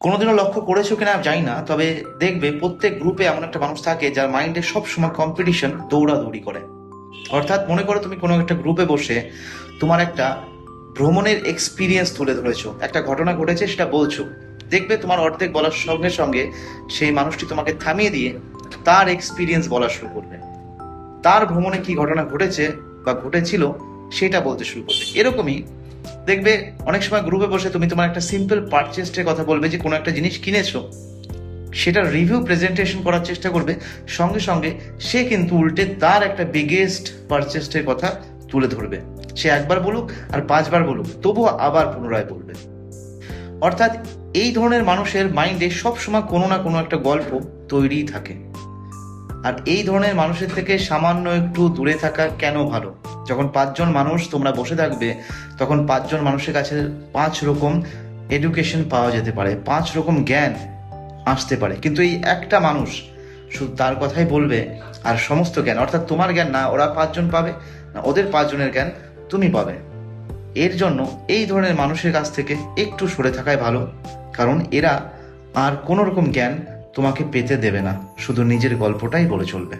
কোনোদিনও লক্ষ্য করেছো কিনা জানি না, তবে দেখবে প্রত্যেক গ্রুপে এমন একটা মানুষ থাকে যার মাইন্ডে সব সময় কম্পিটিশন, দৌড়াদৌড়ি করে। অর্থাৎ মনে করো তুমি কোনো একটা গ্রুপে বসে তোমার একটা ভ্রমণের এক্সপিরিয়েন্স তুলে ধরেছো, একটা ঘটনা ঘটেছে সেটা বলছো। দেখবে তোমার অর্ধেক বলার সঙ্গে সঙ্গে সেই মানুষটি তোমাকে থামিয়ে দিয়ে তার এক্সপিরিয়েন্স বলা শুরু করবে, তার ভ্রমণে কি ঘটনা ঘটেছে বা ঘটেছিল সেটা বলতে শুরু করবে। এরকমই দেখবে অনেক সময় গ্রুপে বসে তুমি তোমার একটা সিম্পল পারচেস্টের কথা বলবে, যে কোনো একটা জিনিস কিনেছো, সেটার রিভিউ প্রেজেন্টেশন করার চেষ্টা করবে, সঙ্গে সঙ্গে সে কিন্তু উল্টে তার একটা বিগেস্ট পারচেস্টের কথা তুলে ধরবে। সে একবার বলুক আর পাঁচবার বলুক, তবুও আবার পুনরায় বলবে। অর্থাৎ এই ধরনের মানুষের মাইন্ডে সবসময় কোনো না কোনো একটা গল্প তৈরিই থাকে। আর এই ধরনের মানুষের থেকে সামান্য একটু দূরে থাকা কেন ভালো? যখন পাঁচজন মানুষ তোমরা বসে থাকবে, তখন পাঁচজন মানুষের কাছে পাঁচ রকম এডুকেশন পাওয়া যেতে পারে, পাঁচ রকম জ্ঞান আসতে পারে, কিন্তু এই একটা মানুষ শুধু তার কথাই বলবে, আর সমস্ত জ্ঞান অর্থাৎ তোমার জ্ঞান না ওরা পাঁচজন পাবে, না ওদের পাঁচজনের জ্ঞান তুমি পাবে। এর জন্য এই ধরনের মানুষের কাছ থেকে একটু সরে থাকাই ভালো, কারণ এরা আর কোনো রকম জ্ঞান তোমাকে পেতে দেবে না, শুধু নিজের গল্পটাই বলে চলবে।